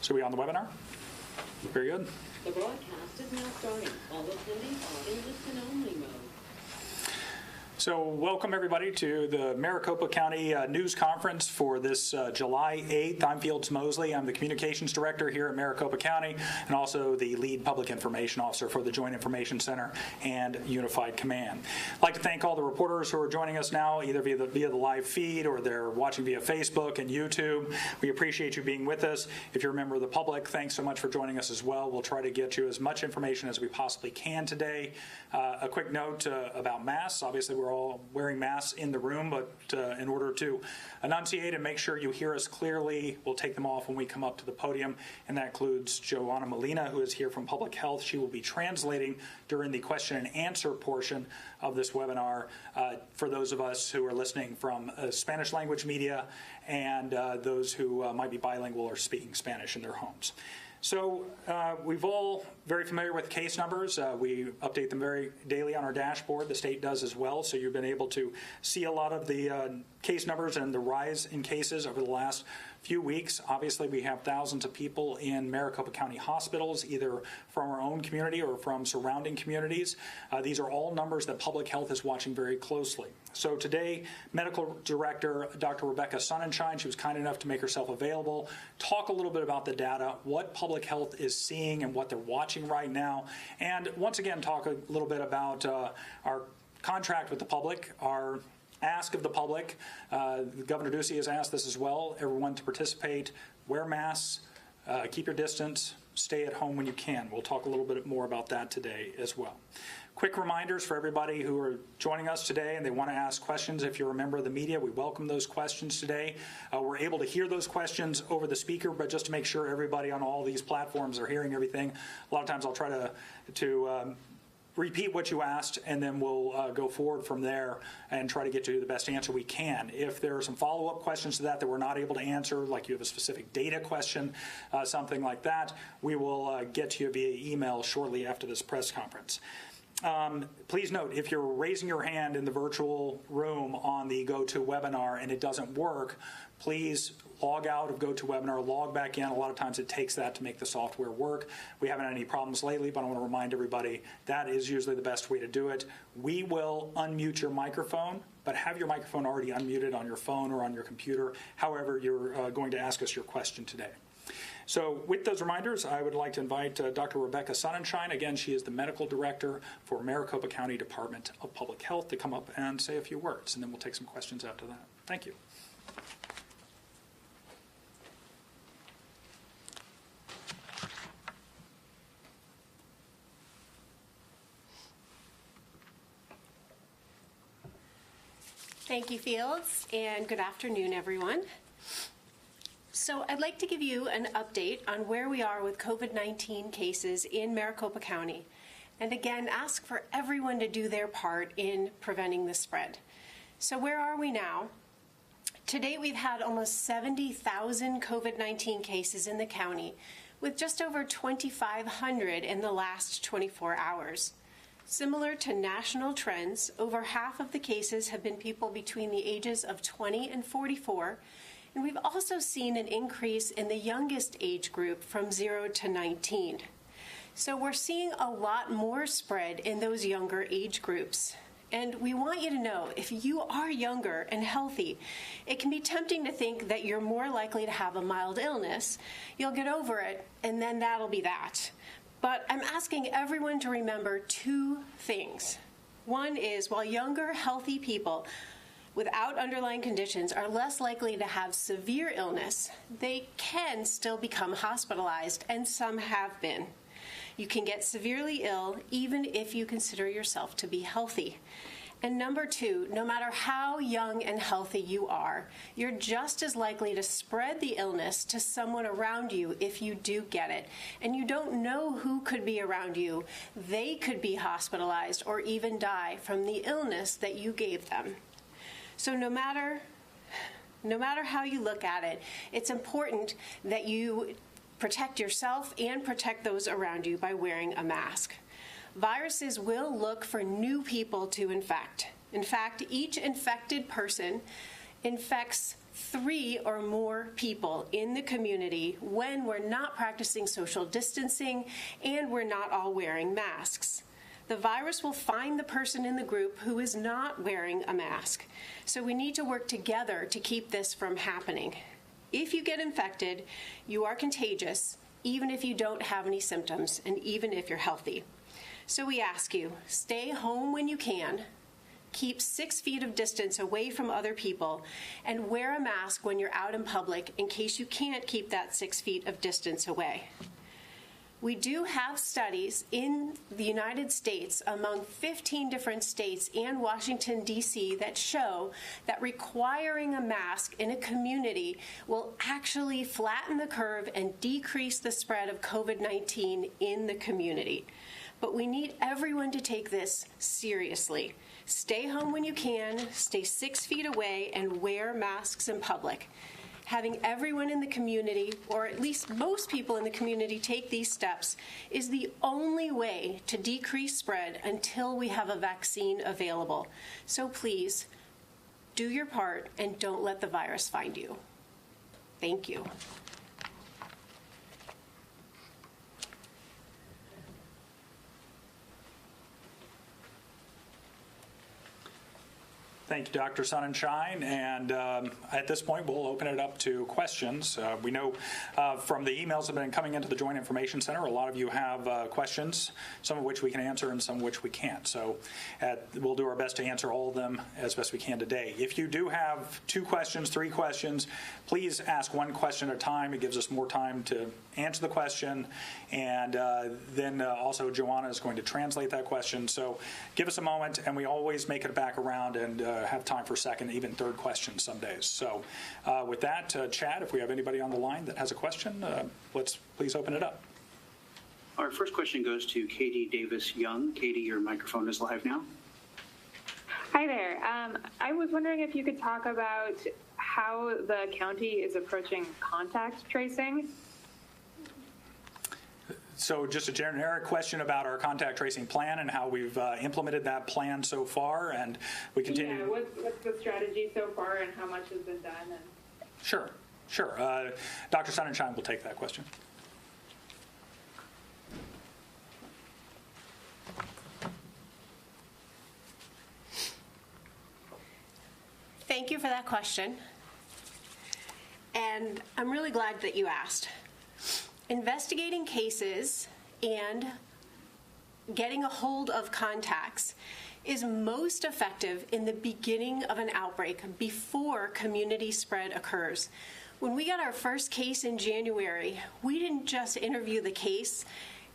So are we on the webinar? Very good. The broadcast is now starting. All attendees are in listen-only mode. So welcome everybody to the Maricopa County News Conference for this July 8th. I'm Fields Mosley. I'm the Communications Director here at Maricopa County and also the Lead Public Information Officer for the Joint Information Center and Unified Command. I'd like to thank all the reporters who are joining us now, either via the live feed or they're watching via Facebook and YouTube. We appreciate you being with us. If you're a member of the public, thanks so much for joining us as well. We'll try to get you as much information as we possibly can today. A quick note about masks. Obviously, we're all wearing masks in the room, but in order to enunciate and make sure you hear us clearly, we'll take them off when we come up to the podium, and that includes Joanna Molina, who is here from Public Health. She will be translating during the question and answer portion of this webinar for those of us who are listening from Spanish language media and those who might be bilingual or speaking Spanish in their homes. So we've all very familiar with case numbers. We update them very daily on our dashboard. The state does as well. So you've been able to see a lot of the case numbers and the rise in cases over the last few weeks. Obviously, we have thousands of people in Maricopa County hospitals, either from our own community or from surrounding communities. These are all numbers that Public Health is watching very closely. So today, Medical Director Dr. Rebecca Sonnenschein, she was kind enough to make herself available, talk a little bit about the data, what Public Health is seeing and what they're watching right now, and once again talk a little bit about our contract with the public, our ask of the public. Governor Ducey has asked this as well, everyone to participate, wear masks, keep your distance, stay at home when you can. We'll talk a little bit more about that today as well. Quick reminders for everybody who are joining us today and they want to ask questions. If you're a member of the media, we welcome those questions today. We're able to hear those questions over the speaker, but just to make sure everybody on all these platforms are hearing everything, a lot of times I'll try to repeat what you asked, and then we'll go forward from there and try to get you the best answer we can. If there are some follow-up questions to that we're not able to answer, like you have a specific data question, something like that, we will get to you via email shortly after this press conference. Please note, if you're raising your hand in the virtual room on the GoToWebinar and it doesn't work, please log out of GoToWebinar, log back in. A lot of times it takes that to make the software work. We haven't had any problems lately, but I want to remind everybody that is usually the best way to do it. We will unmute your microphone, but have your microphone already unmuted on your phone or on your computer, however you're going to ask us your question today. So with those reminders, I would like to invite Dr. Rebecca Sonnenschein. Again, she is the Medical Director for Maricopa County Department of Public Health, to come up and say a few words, and then we'll take some questions after that. Thank you. Thank you, Fields, and good afternoon, everyone. So I'd like to give you an update on where we are with COVID-19 cases in Maricopa County, and again, ask for everyone to do their part in preventing the spread. So where are we now? To date, we've had almost 70,000 COVID-19 cases in the county, with just over 2,500 in the last 24 hours. Similar to national trends, over half of the cases have been people between the ages of 20 and 44, and we've also seen an increase in the youngest age group from 0 to 19. So we're seeing a lot more spread in those younger age groups. And we want you to know, if you are younger and healthy, it can be tempting to think that you're more likely to have a mild illness. You'll get over it, and then that'll be that. But I'm asking everyone to remember two things. One is, while younger, healthy people without underlying conditions are less likely to have severe illness, they can still become hospitalized, and some have been. You can get severely ill even if you consider yourself to be healthy. And number two, no matter how young and healthy you are, you're just as likely to spread the illness to someone around you if you do get it. And you don't know who could be around you. They could be hospitalized or even die from the illness that you gave them. So no matter how you look at it, it's important that you protect yourself and protect those around you by wearing a mask. Viruses will look for new people to infect. In fact, each infected person infects 3 or more people in the community when we're not practicing social distancing and we're not all wearing masks. The virus will find the person in the group who is not wearing a mask. So we need to work together to keep this from happening. If you get infected, you are contagious, even if you don't have any symptoms and even if you're healthy. So we ask you, stay home when you can, keep 6 feet of distance away from other people, and wear a mask when you're out in public in case you can't keep that 6 feet of distance away. We do have studies in the United States among 15 different states and Washington, D.C. that show that requiring a mask in a community will actually flatten the curve and decrease the spread of COVID-19 in the community. But we need everyone to take this seriously. Stay home when you can, stay 6 feet away, and wear masks in public. Having everyone in the community, or at least most people in the community, take these steps is the only way to decrease spread until we have a vaccine available. So please, do your part and don't let the virus find you. Thank you. Thank you, Dr. Sonnenschein. And at this point, we'll open it up to questions. We know from the emails that have been coming into the Joint Information Center, a lot of you have questions, some of which we can answer and some of which we can't. So we'll do our best to answer all of them as best we can today. If you do have 2 questions, 3 questions, please ask 1 question at a time. It gives us more time to answer the question. And then also Joanna is going to translate that question. So give us a moment, and we always make it back around and have time for second, even third questions some days. So with that, Chad, if we have anybody on the line that has a question, let's please open it up. Our first question goes to Katie Davis-Young. Katie, your microphone is live now. Hi there. I was wondering if you could talk about how the county is approaching contact tracing. So just a generic question about our contact tracing plan and how we've implemented that plan so far, and we continue. Yeah, what's the strategy so far and how much has been done? Sure. Dr. Sonnenschein will take that question. Thank you for that question. And I'm really glad that you asked. Investigating cases and getting a hold of contacts is most effective in the beginning of an outbreak before community spread occurs. When we got our first case in January, we didn't just interview the case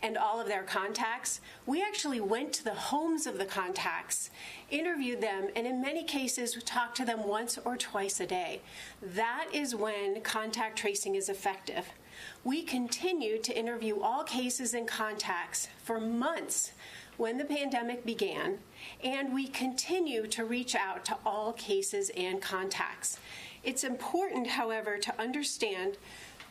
and all of their contacts. We actually went to the homes of the contacts, interviewed them, and in many cases talked to them once or twice a day. That is when contact tracing is effective. We continued to interview all cases and contacts for months when the pandemic began, and we continue to reach out to all cases and contacts. It's important, however, to understand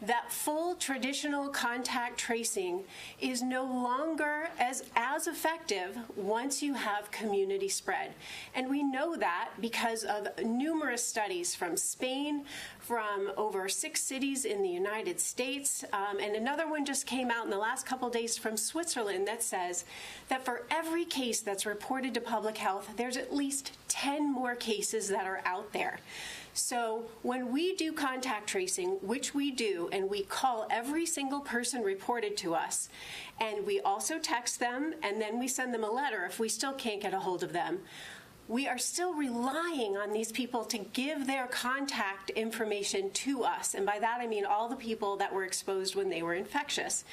that full traditional contact tracing is no longer as effective once you have community spread. And we know that because of numerous studies from Spain, from over 6 cities in the United States, and another one just came out in the last couple days from Switzerland that says that for every case that's reported to public health, there's at least 10 more cases that are out there. So when we do contact tracing, which we do, and we call every single person reported to us, and we also text them, and then we send them a letter if we still can't get a hold of them, we are still relying on these people to give their contact information to us. And by that, I mean all the people that were exposed when they were infectious.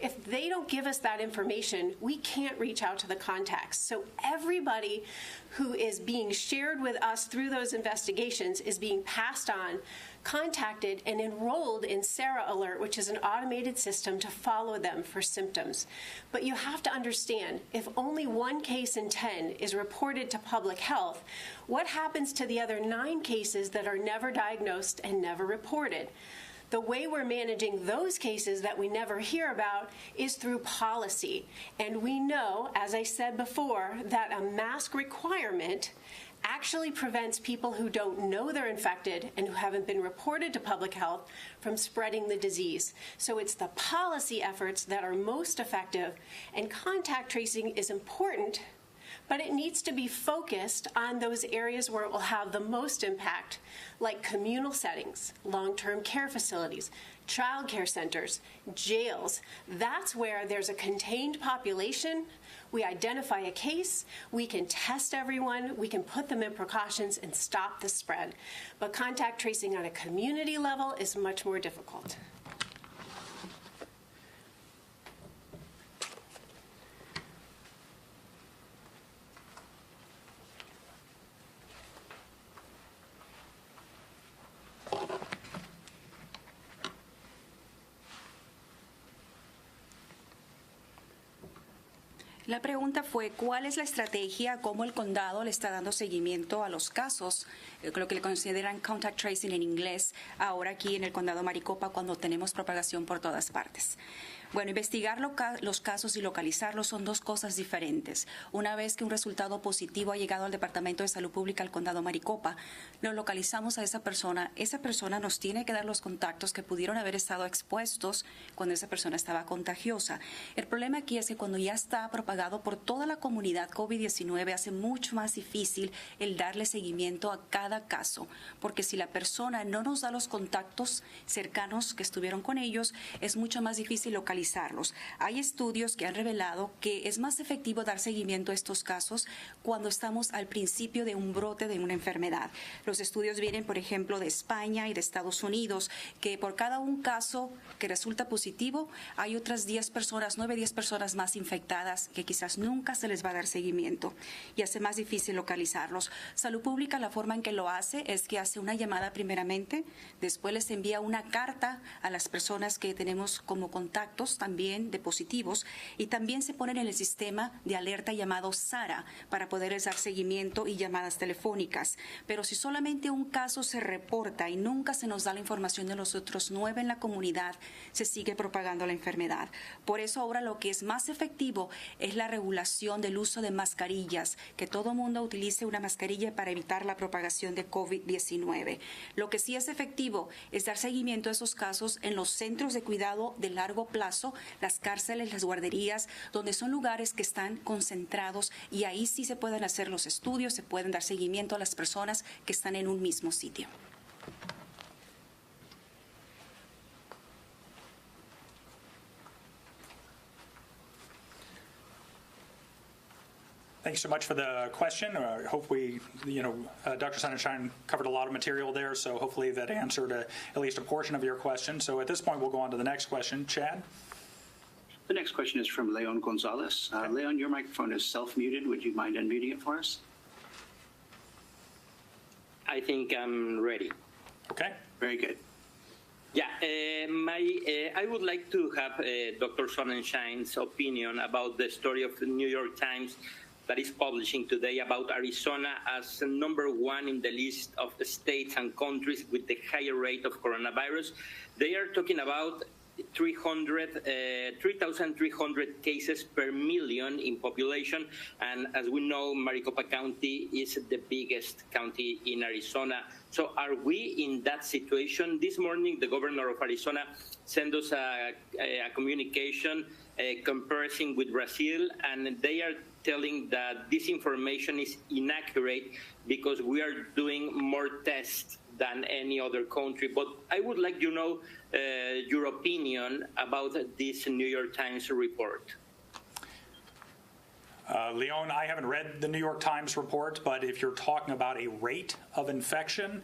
If they don't give us that information, we can't reach out to the contacts. So everybody who is being shared with us through those investigations is being passed on, contacted, and enrolled in Sarah Alert, which is an automated system to follow them for symptoms. But you have to understand, if only 1 case in 10 is reported to public health, what happens to the other 9 cases that are never diagnosed and never reported? The way we're managing those cases that we never hear about is through policy. And we know, as I said before, that a mask requirement actually prevents people who don't know they're infected and who haven't been reported to public health from spreading the disease. So it's the policy efforts that are most effective, and contact tracing is important, but it needs to be focused on those areas where it will have the most impact, like communal settings, long-term care facilities, child care centers, jails. That's where there's a contained population. We identify a case, we can test everyone, we can put them in precautions and stop the spread. But contact tracing on a community level is much more difficult. La pregunta fue, ¿cuál es la estrategia, cómo el condado le está dando seguimiento a los casos, lo que le consideran contact tracing en inglés, ahora aquí en el condado Maricopa cuando tenemos propagación por todas partes? Bueno, investigar los casos y localizarlos son dos cosas diferentes. Una vez que un resultado positivo ha llegado al Departamento de Salud Pública al condado Maricopa, lo localizamos a esa persona nos tiene que dar los contactos que pudieron haber estado expuestos cuando esa persona estaba contagiosa. El problema aquí es que cuando ya está propagado por toda la comunidad COVID-19 hace mucho más difícil el darle seguimiento a cada caso, porque si la persona no nos da los contactos cercanos que estuvieron con ellos, es mucho más difícil localizarlos. Hay estudios que han revelado que es más efectivo dar seguimiento a estos casos cuando estamos al principio de un brote de una enfermedad. Los estudios vienen, por ejemplo, de España y de Estados Unidos, que por cada un caso que resulta positivo, hay otras 10 personas, 9, 10 personas más infectadas que quizás nunca se les va a dar seguimiento y hace más difícil localizarlos. Salud Pública, la forma en que lo hace es que hace una llamada primeramente, después les envía una carta a las personas que tenemos como contactos también de positivos, y también se ponen en el sistema de alerta llamado SARA para poderles dar seguimiento y llamadas telefónicas. Pero si solamente un caso se reporta y nunca se nos da la información de los otros 9 en la comunidad, se sigue propagando la enfermedad. Por eso ahora lo que es más efectivo es la regulación del uso de mascarillas, que todo mundo utilice una mascarilla para evitar la propagación de COVID-19. Lo que sí es efectivo es dar seguimiento a esos casos en los centros de cuidado de largo plazo, las cárceles, las guarderías, donde son lugares que están concentrados, y ahí sí se pueden hacer los estudios, se pueden dar seguimiento a las personas que están en un mismo sitio. Thanks so much for the question. Hope we, Dr. Sonnenschein covered a lot of material there, so hopefully that answered at least a portion of your question. So at this point, we'll go on to the next question. Chad? The next question is from Leon Gonzalez. Leon, your microphone is self-muted. Would you mind unmuting it for us? I think I'm ready. Okay. Very good. Yeah, I would like to have Dr. Sonnenschein's opinion about the story of the New York Times that is publishing today about Arizona as number 1 in the list of the states and countries with the higher rate of coronavirus. They are talking about 3,300 cases per million in population, and as we know, Maricopa County is the biggest county in Arizona. So are we in that situation? This morning, the governor of Arizona sent us a communication comparison with Brazil, and they are telling that this information is inaccurate because we are doing more tests than any other country. But I would like to know your opinion about this New York Times report. Leon, I haven't read the New York Times report, but if you're talking about a rate of infection,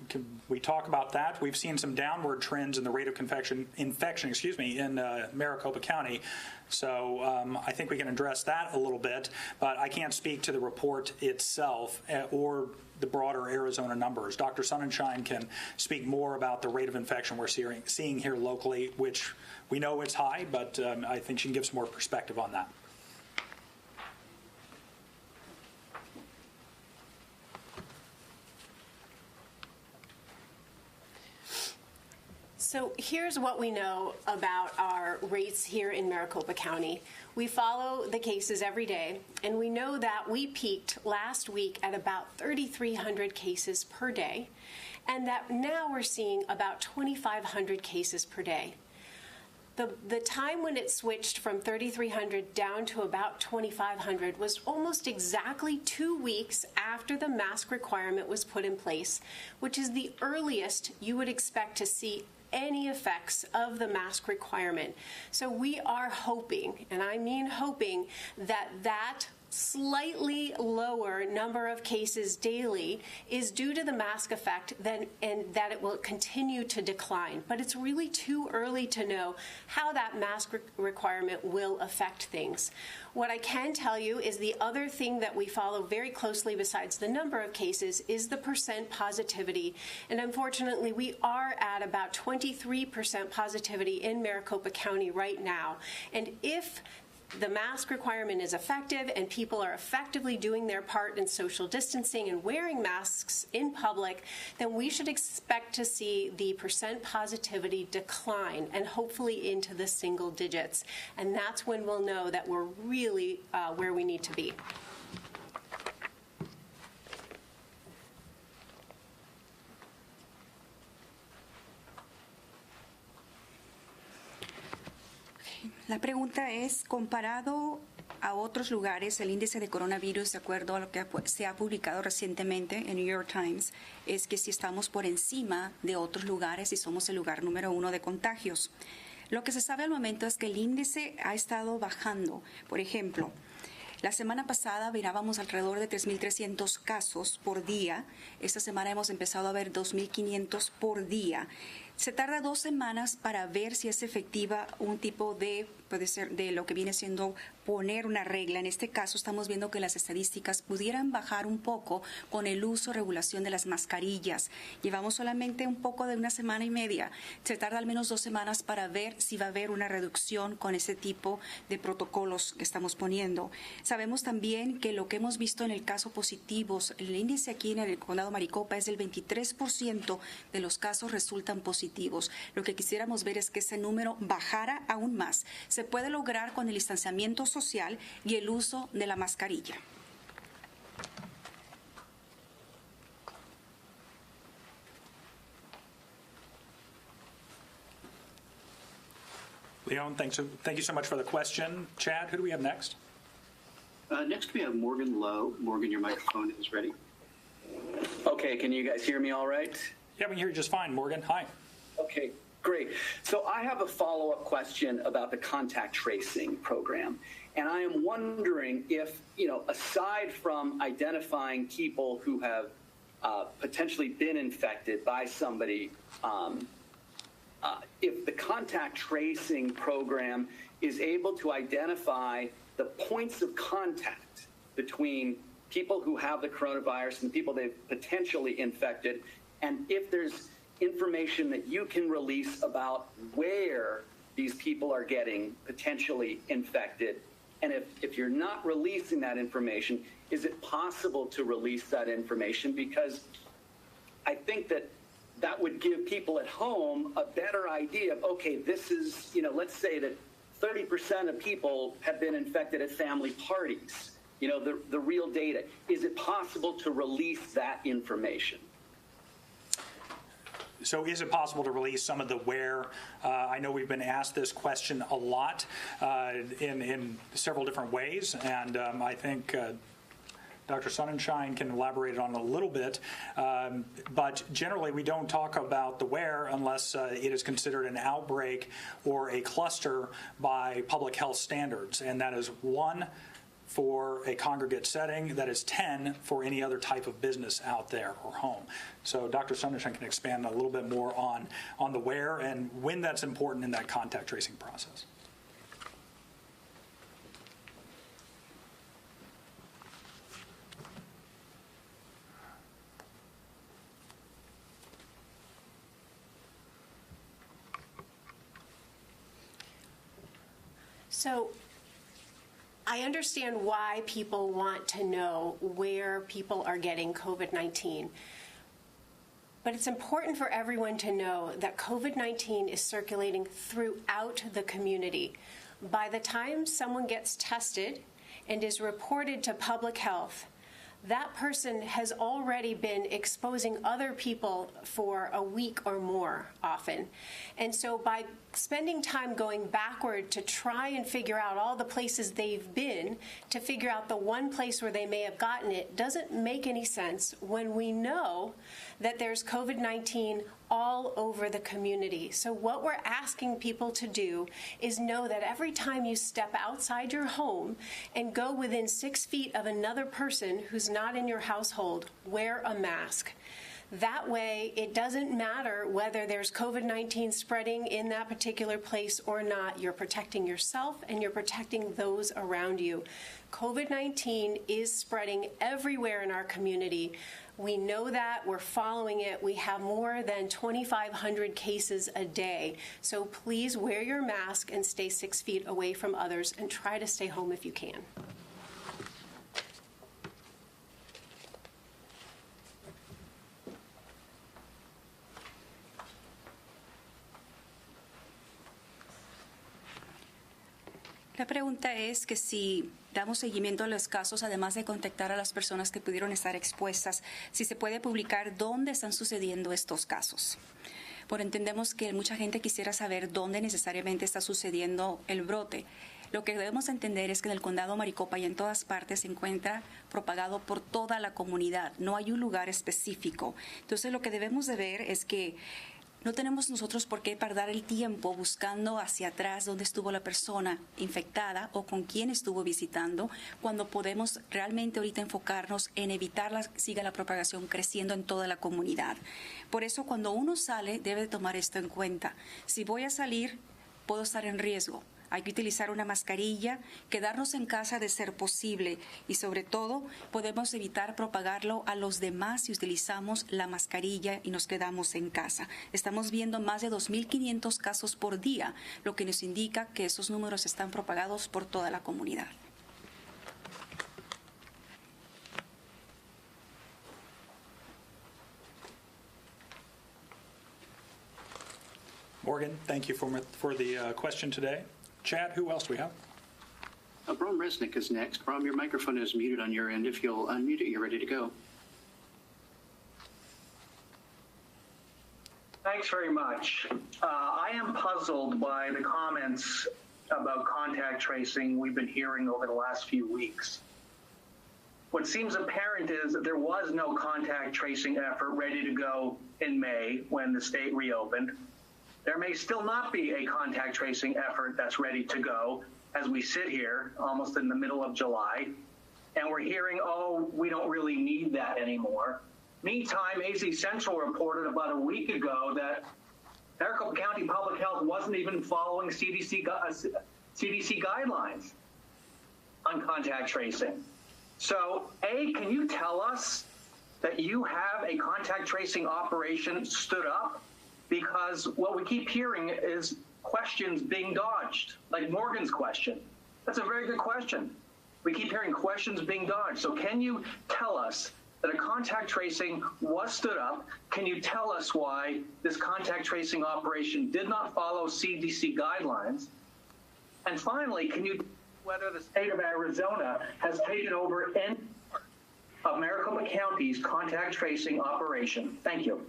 can we talk about that? We've seen some downward trends in the rate of infection in Maricopa County. So I think we can address that a little bit, but I can't speak to the report itself or the broader Arizona numbers. Dr. Sonnenschein can speak more about the rate of infection we're seeing here locally, which we know it's high, but I think she can give some more perspective on that. So here's what we know about our rates here in Maricopa County. We follow the cases every day, and we know that we peaked last week at about 3,300 cases per day, and that now we're seeing about 2,500 cases per day. The time when it switched from 3,300 down to about 2,500 was almost exactly 2 weeks after the mask requirement was put in place, which is the earliest you would expect to see any effects of the mask requirement. So we are hoping, and I mean hoping, that slightly lower number of cases daily is due to the mask effect and that it will continue to decline. But it's really too early to know how that mask requirement will affect things. What I can tell you is the other thing that we follow very closely besides the number of cases is the percent positivity. And unfortunately, we are at about 23% positivity in Maricopa County right now. And if the mask requirement is effective and people are effectively doing their part in social distancing and wearing masks in public, then we should expect to see the percent positivity decline and hopefully into the single digits. And that's when we'll know that we're really where we need to be. La pregunta es, comparado a otros lugares, el índice de coronavirus, de acuerdo a lo que se ha publicado recientemente en New York Times, es que si estamos por encima de otros lugares y somos el lugar número 1 de contagios. Lo que se sabe al momento es que el índice ha estado bajando. Por ejemplo, la semana pasada mirábamos alrededor de 3.300 casos por día. Esta semana hemos empezado a ver 2.500 por día. Se tarda 2 semanas para ver si es efectiva un tipo de, puede ser de lo que viene siendo poner una regla. En este caso estamos viendo que las estadísticas pudieran bajar un poco con el uso o regulación de las mascarillas. Llevamos solamente un poco de 1 semana y media. Se tarda al menos 2 semanas para ver si va a haber una reducción con ese tipo de protocolos que estamos poniendo. Sabemos también que lo que hemos visto en el caso positivos, el índice aquí en el condado Maricopa es del 23% de los casos resultan positivos. Lo que quisiéramos ver es que ese número bajara aún más. Se puede lograr con el distanciamiento social y el uso de la mascarilla. Leon, thank you so much for the question. Chad, who do we have next? Next, we have Morgan Lowe. Morgan, your microphone is ready. Okay, can you guys hear me all right? Yeah, we can hear you just fine, Morgan. Hi. Okay, great. So I have a follow-up question about the contact tracing program. And I am wondering if, aside from identifying people who have potentially been infected by somebody, if the contact tracing program is able to identify the points of contact between people who have the coronavirus and the people they've potentially infected, and if there's information that you can release about where these people are getting potentially infected. And if you're not releasing that information, is it possible to release that information? Because I think that would give people at home a better idea of, okay, this is, let's say that 30% of people have been infected at family parties, the real data. Is it possible to release that information? So is it possible to release some of the where? I know we've been asked this question a lot in several different ways, and I think Dr. Sonnenschein can elaborate on it a little bit, but generally we don't talk about the where unless it is considered an outbreak or a cluster by public health standards, and that is 1 for a congregate setting, that is 10 for any other type of business out there or home. So Dr. Sonnenschein can expand a little bit more on the where and when that's important in that contact tracing process. So I understand why people want to know where people are getting COVID-19. But it's important for everyone to know that COVID-19 is circulating throughout the community. By the time someone gets tested and is reported to public health, that person has already been exposing other people for a week or more often. And so by spending time going backward to try and figure out all the places they've been, to figure out the one place where they may have gotten it, doesn't make any sense when we know that there's COVID-19 all over the community. So what we're asking people to do is know that every time you step outside your home and go within 6 feet of another person who's not in your household, wear a mask. That way, it doesn't matter whether there's COVID-19 spreading in that particular place or not. You're protecting yourself and you're protecting those around you. COVID-19 is spreading everywhere in our community. We know that. We're following it. We have more than 2,500 cases a day. So please wear your mask and stay 6 feet away from others and try to stay home if you can. La pregunta es que si damos seguimiento a los casos, además de contactar a las personas que pudieron estar expuestas, si se puede publicar dónde están sucediendo estos casos. Porque entendemos que mucha gente quisiera saber dónde necesariamente está sucediendo el brote. Lo que debemos entender es que en el condado Maricopa y en todas partes se encuentra propagado por toda la comunidad. No hay un lugar específico. Entonces lo que debemos de ver es que no tenemos nosotros por qué perder el tiempo buscando hacia atrás dónde estuvo la persona infectada o con quién estuvo visitando, cuando podemos realmente ahorita enfocarnos en evitar que siga la propagación creciendo en toda la comunidad. Por eso cuando uno sale debe tomar esto en cuenta. Si voy a salir, puedo estar en riesgo. Hay que utilizar una mascarilla, quedarnos en casa de ser posible y sobre todo podemos evitar propagarlo a los demás si utilizamos la mascarilla y nos quedamos en casa. Estamos viendo más de 2.500 casos por día, lo que nos indica que esos números están propagados por toda la comunidad. Morgan, thank you for the question today. Chad, who else do we have? Brom Resnick is next. Brom, your microphone is muted on your end. If you'll unmute it, you're ready to go. Thanks very much. I am puzzled by the comments about contact tracing we've been hearing over the last few weeks. What seems apparent is that there was no contact tracing effort ready to go in May when the state reopened. There may still not be a contact tracing effort that's ready to go as we sit here almost in the middle of July, and we're hearing, oh, we don't really need that anymore. Meantime, AZ Central reported about a week ago that Maricopa County Public Health wasn't even following CDC guidelines on contact tracing. So, A, can you tell us that you have a contact tracing operation stood up? Because what we keep hearing is questions being dodged, like Morgan's question. That's a very good question. We keep hearing questions being dodged. So can you tell us that a contact tracing was stood up? Can you tell us why this contact tracing operation did not follow CDC guidelines? And finally, can you tell whether the state of Arizona has taken over any of Maricopa County's contact tracing operation? Thank you.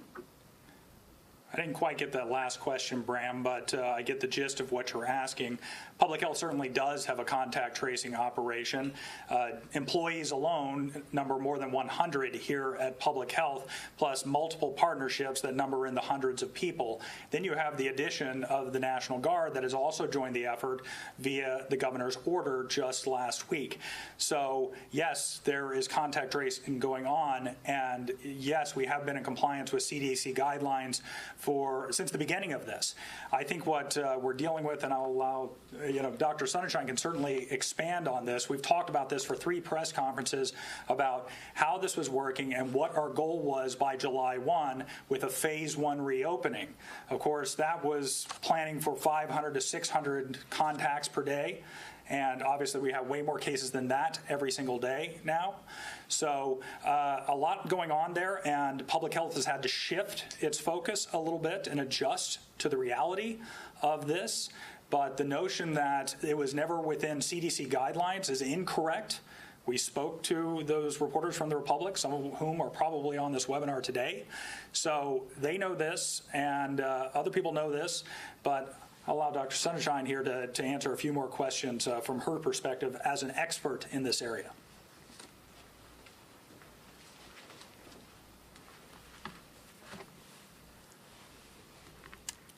I didn't quite get that last question, Bram, but I get the gist of what you're asking. Public Health certainly does have a contact tracing operation. Employees alone number more than 100 here at Public Health, plus multiple partnerships that number in the hundreds of people. Then you have the addition of the National Guard that has also joined the effort via the governor's order just last week. So, yes, there is contact tracing going on, and yes, we have been in compliance with CDC guidelines since the beginning of this. I think what we're dealing with, and I'll allow, Dr. Sunshine can certainly expand on this. We've talked about this for 3 press conferences about how this was working and what our goal was by July 1 with a phase 1 reopening. Of course, that was planning for 500 to 600 contacts per day. and obviously we have way more cases than that every single day now. So a lot going on there, and public health has had to shift its focus a little bit and adjust to the reality of this. But the notion that it was never within CDC guidelines is incorrect. We spoke to those reporters from the Republic, some of whom are probably on this webinar today. So they know this, and other people know this, but I'll allow Dr. Sunshine here to answer a few more questions from her perspective as an expert in this area.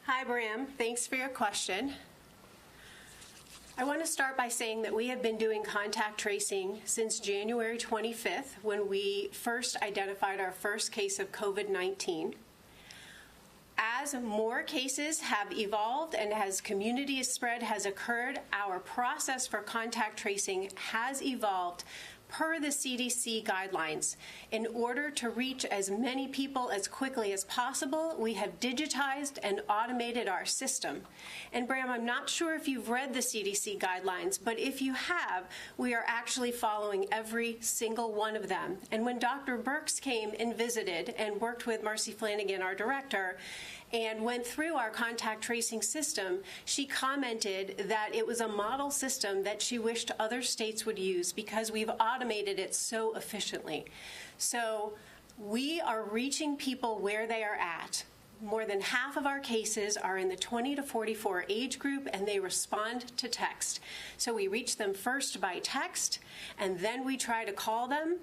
Hi, Bram. Thanks for your question. I want to start by saying that we have been doing contact tracing since January 25th, when we first identified our first case of COVID-19. As more cases have evolved and as community spread has occurred, our process for contact tracing has evolved per the CDC guidelines. In order to reach as many people as quickly as possible, we have digitized and automated our system. And Bram, I'm not sure if you've read the CDC guidelines, but if you have, we are actually following every single one of them. And when Dr. Birx came and visited and worked with Marcy Flanagan, our director, and went through our contact tracing system, she commented that it was a model system that she wished other states would use because we've automated it so efficiently. So we are reaching people where they are at. More than half of our cases are in the 20 to 44 age group, and they respond to text. So we reach them first by text, and then we try to call them.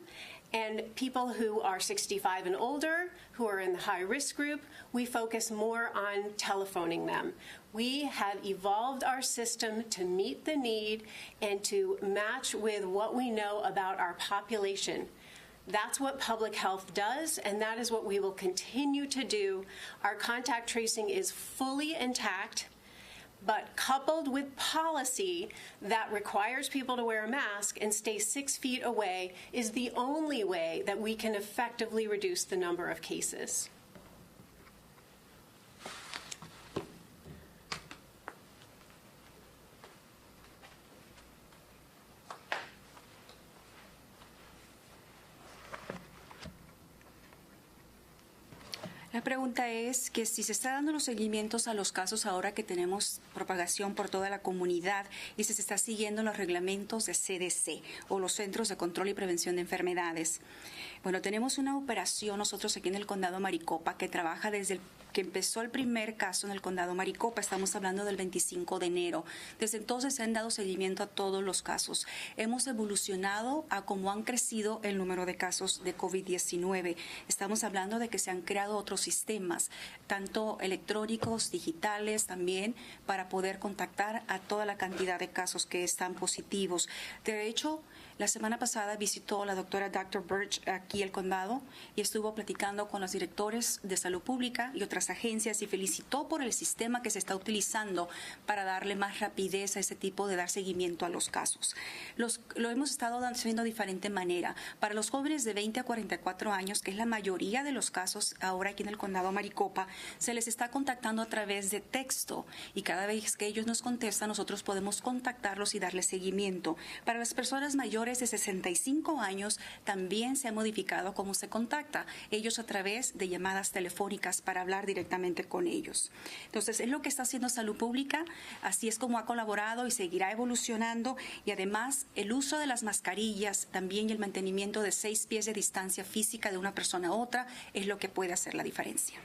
And people who are 65 and older, who are in the high-risk group, we focus more on telephoning them. We have evolved our system to meet the need and to match with what we know about our population. That's what public health does, and that is what we will continue to do. Our contact tracing is fully intact, but coupled with policy that requires people to wear a mask and stay 6 feet away is the only way that we can effectively reduce the number of cases. La pregunta es que si se está dando los seguimientos a los casos ahora que tenemos propagación por toda la comunidad y si se está siguiendo los reglamentos de CDC o los Centros de Control y Prevención de Enfermedades. Bueno, tenemos una operación nosotros aquí en el Condado Maricopa que trabaja desde que empezó el primer caso en el Condado Maricopa. Estamos hablando del 25 de enero. Desde entonces se han dado seguimiento a todos los casos. Hemos evolucionado a cómo han crecido el número de casos de COVID-19. Estamos hablando de que se han creado otros sistemas, tanto electrónicos, digitales también, para poder contactar a toda la cantidad de casos que están positivos. De hecho, la semana pasada visitó la doctora Dr. Birch aquí el condado y estuvo platicando con los directores de salud pública y otras agencias y felicitó por el sistema que se está utilizando para darle más rapidez a ese tipo de dar seguimiento a los casos. Lo hemos estado haciendo de diferente manera. Para los jóvenes de 20 a 44 años, que es la mayoría de los casos ahora aquí en el condado Maricopa, se les está contactando a través de texto y cada vez que ellos nos contestan, nosotros podemos contactarlos y darles seguimiento. Para las personas mayores de 65 años también se ha modificado cómo se contacta, ellos a través de llamadas telefónicas para hablar directamente con ellos. Entonces, es lo que está haciendo Salud Pública, así es como ha colaborado y seguirá evolucionando, y además el uso de las mascarillas también y el mantenimiento de 6 pies de distancia física de una persona a otra es lo que puede hacer la diferencia.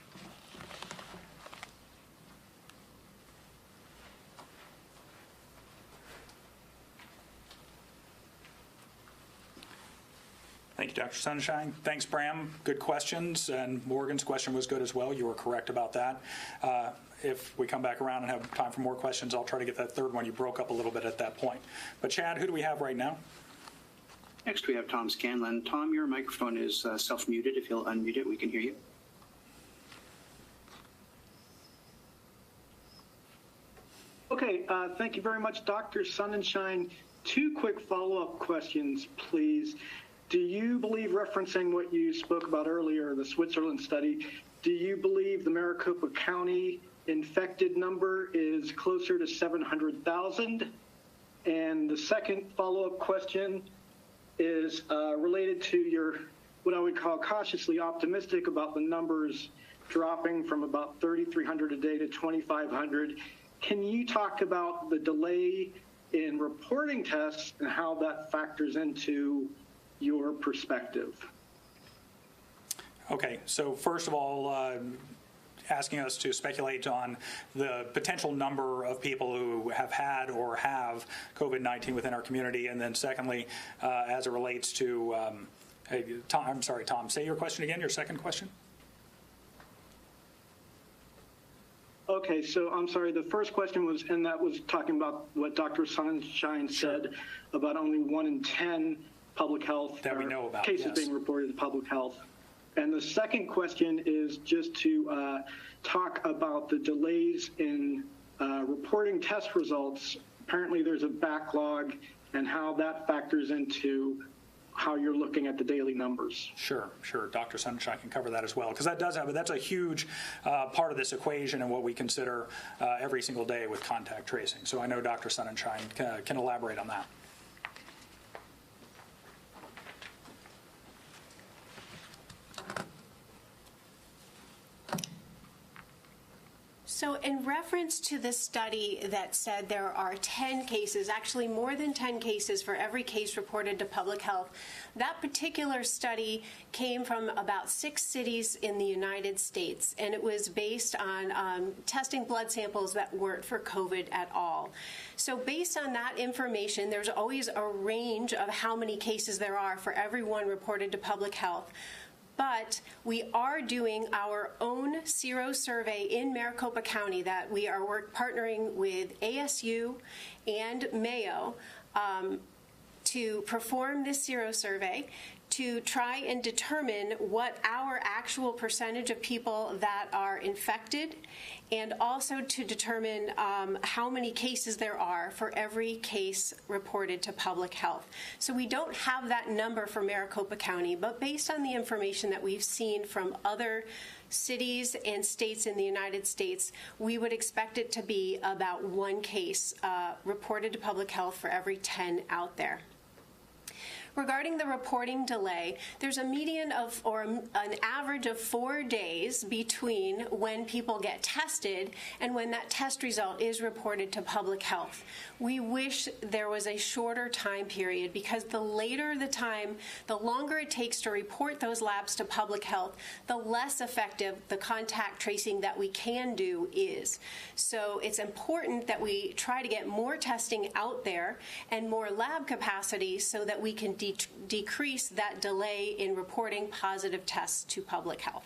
Thank you, Dr. Sunshine. Thanks, Bram. Good questions, and Morgan's question was good as well. You were correct about that. If we come back around and have time for more questions, I'll try to get that third one. You broke up a little bit at that point. But Chad, who do we have right now? Next, we have Tom Scanlon. Tom, your microphone is self-muted. If you'll unmute it, we can hear you. Okay, thank you very much, Dr. Sonnenschein. 2 quick follow-up questions, please. Do you believe, referencing what you spoke about earlier, the Switzerland study, do you believe the Maricopa County infected number is closer to 700,000? And the second follow-up question is related to your, what I would call cautiously optimistic about the numbers dropping from about 3,300 a day to 2,500. Can you talk about the delay in reporting tests and how that factors into your perspective? Okay, so first of all, asking us to speculate on the potential number of people who have had or have COVID-19 within our community, and then secondly, as it relates to, Tom, I'm sorry, Tom, say your question again, your second question? Okay, so I'm sorry, the first question was, and that was talking about what Dr. Sunshine said about only 1 in 10 public health that we know about, cases being reported to public health. And the second question is just to talk about the delays in reporting test results. Apparently there's a backlog, and how that factors into how you're looking at the daily numbers. Sure. Dr. Sunshine can cover that as well, because that's a huge part of this equation and what we consider every single day with contact tracing. So I know Dr. Sunshine can elaborate on that. So in reference to the study that said there are 10 cases, actually more than 10 cases for every case reported to public health, that particular study came from about 6 cities in the United States, and it was based on testing blood samples that weren't for COVID at all. So based on that information, there's always a range of how many cases there are for every one reported to public health. But we are doing our own sero survey in Maricopa County that we are partnering with ASU and Mayo to perform this sero survey to try and determine what our actual percentage of people that are infected, and also to determine how many cases there are for every case reported to public health. So we don't have that number for Maricopa County, but based on the information that we've seen from other cities and states in the United States, we would expect it to be about 1 case reported to public health for every 10 out there. Regarding the reporting delay, there's a median of, or an average of 4 days between when people get tested and when that test result is reported to public health. We wish there was a shorter time period, because the later the time, the longer it takes to report those labs to public health, the less effective the contact tracing that we can do is. So it's important that we try to get more testing out there and more lab capacity so that we can decrease that delay in reporting positive tests to public health.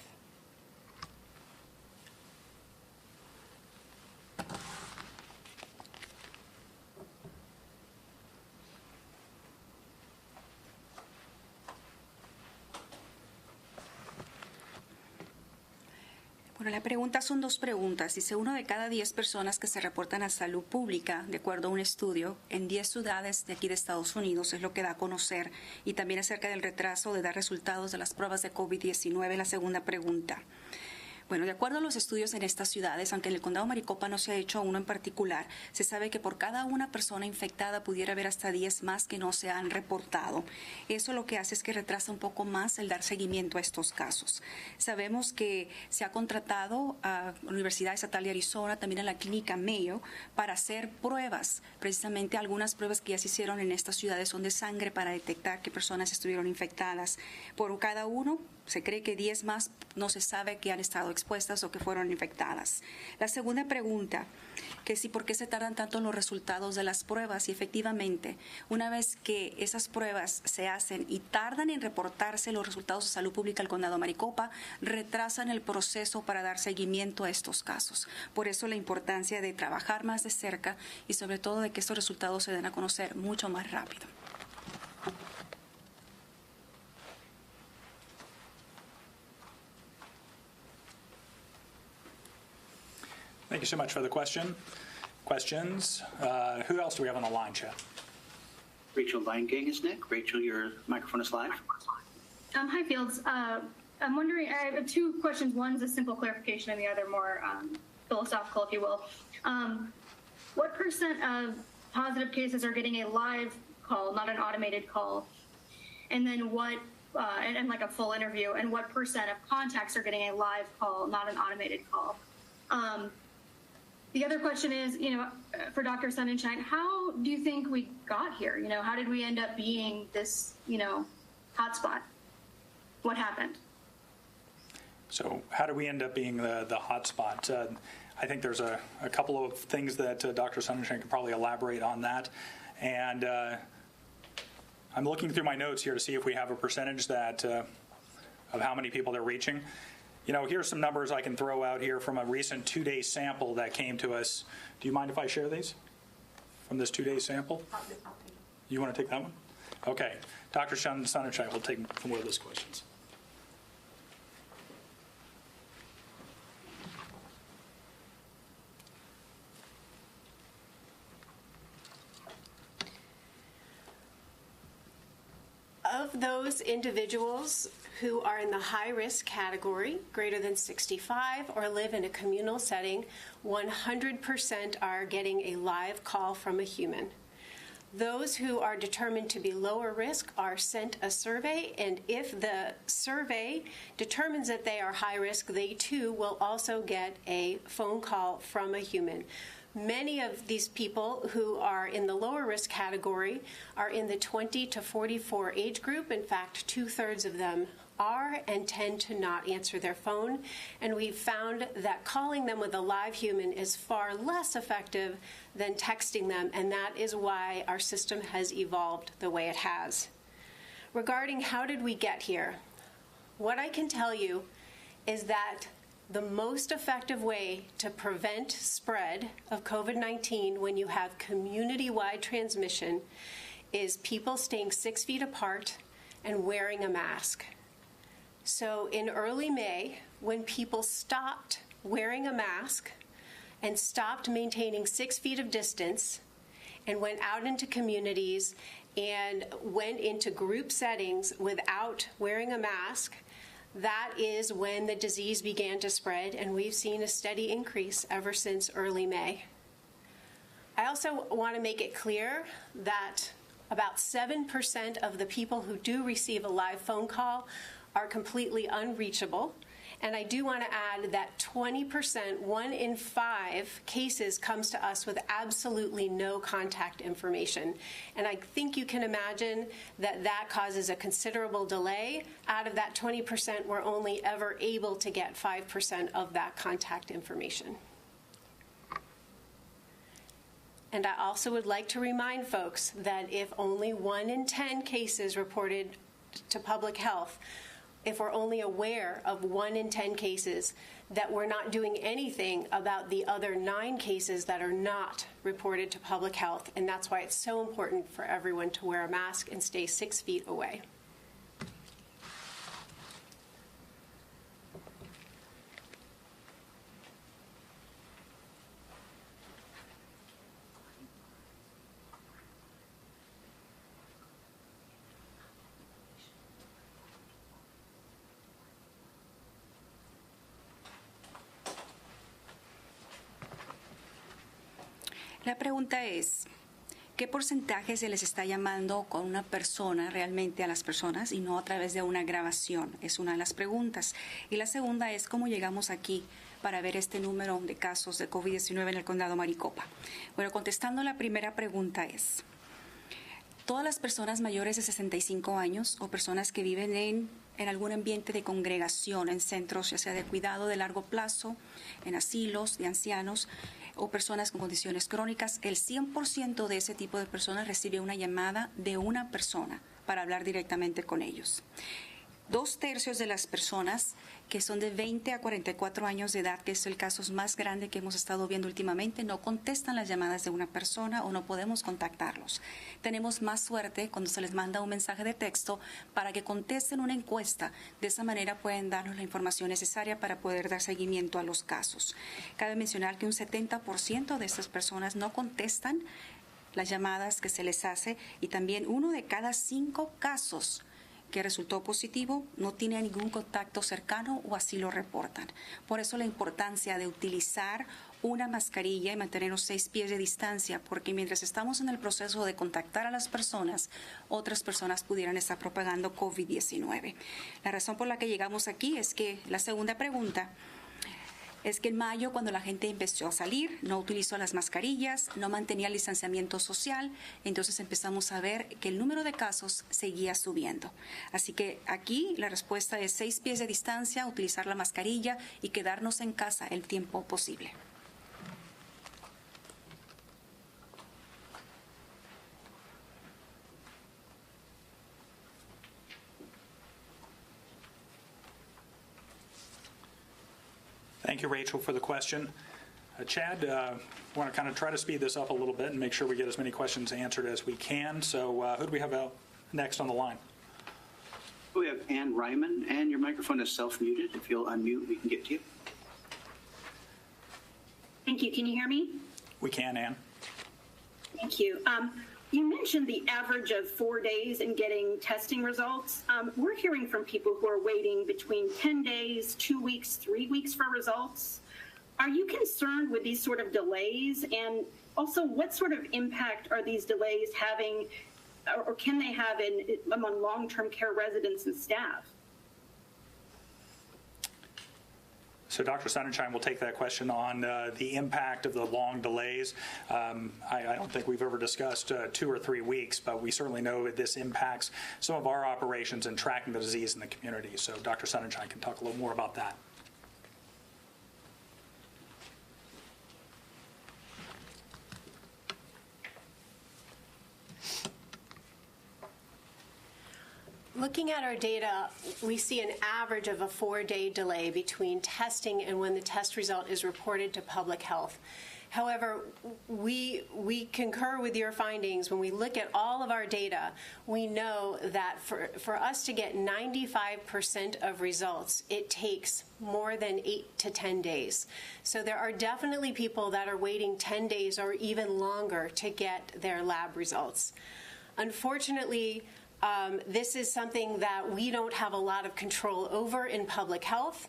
Bueno, la pregunta son 2 preguntas. Dice, 1 de cada 10 personas que se reportan a salud pública, de acuerdo a un estudio, en 10 ciudades de aquí de Estados Unidos, es lo que da a conocer, y también acerca del retraso de dar resultados de las pruebas de COVID-19, la segunda pregunta. Bueno, de acuerdo a los estudios en estas ciudades, aunque en el condado Maricopa no se ha hecho uno en particular, se sabe que por cada una persona infectada pudiera haber hasta 10 más que no se han reportado. Eso lo que hace es que retrasa un poco más el dar seguimiento a estos casos. Sabemos que se ha contratado a la Universidad Estatal de Arizona, también a la clínica Mayo, para hacer pruebas. Precisamente algunas pruebas que ya se hicieron en estas ciudades son de sangre para detectar qué personas estuvieron infectadas. Por cada uno, se cree que 10 más no se sabe que han estado expuestas o que fueron infectadas. La segunda pregunta, que si por qué se tardan tanto en los resultados de las pruebas, y efectivamente, una vez que esas pruebas se hacen y tardan en reportarse los resultados de salud pública al condado Maricopa, retrasan el proceso para dar seguimiento a estos casos. Por eso la importancia de trabajar más de cerca y sobre todo de que estos resultados se den a conocer mucho más rápido. Thank you so much for the question. Questions? Who else do we have on the line, Chad? Rachel Leingang is next. Rachel, your microphone is live. Hi, Fields. I'm wondering, I have 2 questions. One's a simple clarification and the other more philosophical, if you will. What % of positive cases are getting a live call, not an automated call, and then what, and like a full interview, and what % of contacts are getting a live call, not an automated call. The other question is, for Dr. Sonnenschein, how do you think we got here? How did we end up being this, hotspot? What happened? So how do we end up being the hotspot? I think there's a couple of things that Dr. Sonnenschein could probably elaborate on that. And I'm looking through my notes here to see if we have a percentage that of how many people they're reaching. Here's some numbers I can throw out here from a recent 2-day sample that came to us. Do you mind if I share these from this 2-day sample? You want to take that one? Okay. Dr. Sonnenschein will take some of those questions. Of those individuals who are in the high-risk category, greater than 65, or live in a communal setting, 100% are getting a live call from a human. Those who are determined to be lower risk are sent a survey, and if the survey determines that they are high risk, they too will also get a phone call from a human. Many of these people who are in the lower risk category are in the 20 to 44 age group. In fact, 2/3 of them are and tend to not answer their phone. And we've found that calling them with a live human is far less effective than texting them, and that is why our system has evolved the way it has. Regarding how did we get here, what I can tell you is that the most effective way to prevent spread of COVID-19 when you have community-wide transmission is people staying 6 feet apart and wearing a mask. So in early May, when people stopped wearing a mask and stopped maintaining 6 feet of distance and went out into communities and went into group settings without wearing a mask, that is when the disease began to spread, and we've seen a steady increase ever since early May. I also want to make it clear that about 7% of the people who do receive a live phone call are completely unreachable. And I do want to add that 20%, 1 in 5 cases comes to us with absolutely no contact information. And I think you can imagine that that causes a considerable delay. Out of that 20%, we're only ever able to get 5% of that contact information. And I also would like to remind folks that if only 1 in 10 cases reported to public health, if we're only aware of 1 in 10 cases, that we're not doing anything about the other 9 cases that are not reported to public health. And that's why it's so important for everyone to wear a mask and stay 6 feet away. La pregunta es, ¿qué porcentaje se les está llamando con una persona realmente a las personas y no a través de una grabación? Es una de las preguntas. Y la segunda es, ¿cómo llegamos aquí para ver este número de casos de COVID-19 en el condado Maricopa? Bueno, contestando la primera pregunta es, todas las personas mayores de 65 años o personas que viven en algún ambiente de congregación, en centros ya sea de cuidado de largo plazo, en asilos de ancianos, o personas con condiciones crónicas, el 100% de ese tipo de personas recibe una llamada de una persona para hablar directamente con ellos. 2/3 de las personas que son de 20 a 44 años de edad, que es el caso más grande que hemos estado viendo últimamente, no contestan las llamadas de una persona o no podemos contactarlos. Tenemos más suerte cuando se les manda un mensaje de texto para que contesten una encuesta. De esa manera pueden darnos la información necesaria para poder dar seguimiento a los casos. Cabe mencionar que un 70% de estas personas no contestan las llamadas que se les hace y también 1 de cada 5 casos que resultó positivo no tiene ningún contacto cercano o así lo reportan. Por eso la importancia de utilizar una mascarilla y mantenernos 6 pies de distancia, porque mientras estamos en el proceso de contactar a las personas, otras personas pudieran estar propagando COVID-19. La razón por la que llegamos aquí es que la segunda pregunta es que en mayo, cuando la gente empezó a salir, no utilizó las mascarillas, no mantenía el distanciamiento social, entonces empezamos a ver que el número de casos seguía subiendo. Así que aquí la respuesta es 6 pies de distancia, utilizar la mascarilla y quedarnos en casa el tiempo posible. Thank you, Rachel, for the question. Chad, want to kind of try to speed this up a little bit and make sure we get as many questions answered as we can. So who do we have next on the line? We have Ann Ryman. Ann, your microphone is self-muted. If you'll unmute, we can get to you. Thank you. Can you hear me? We can, Ann. Thank you. You mentioned the average of 4 days in getting testing results. We're hearing from people who are waiting between 10 days, 2 weeks, 3 weeks for results. Are you concerned with these sort of delays? And also, what sort of impact are these delays having, or can they have among long-term care residents and staff? So Dr. Sonnenschein will take that question on the impact of the long delays. I don't think we've ever discussed 2 or 3 weeks, but we certainly know that this impacts some of our operations in tracking the disease in the community. So Dr. Sonnenschein can talk a little more about that. Looking at our data, we see an average of a 4-day delay between testing and when the test result is reported to public health. However, we concur with your findings. When we look at all of our data, we know that for us to get 95% of results, it takes more than 8 to 10 days. So there are definitely people that are waiting 10 days or even longer to get their lab results. Unfortunately, this is something that we don't have a lot of control over in public health.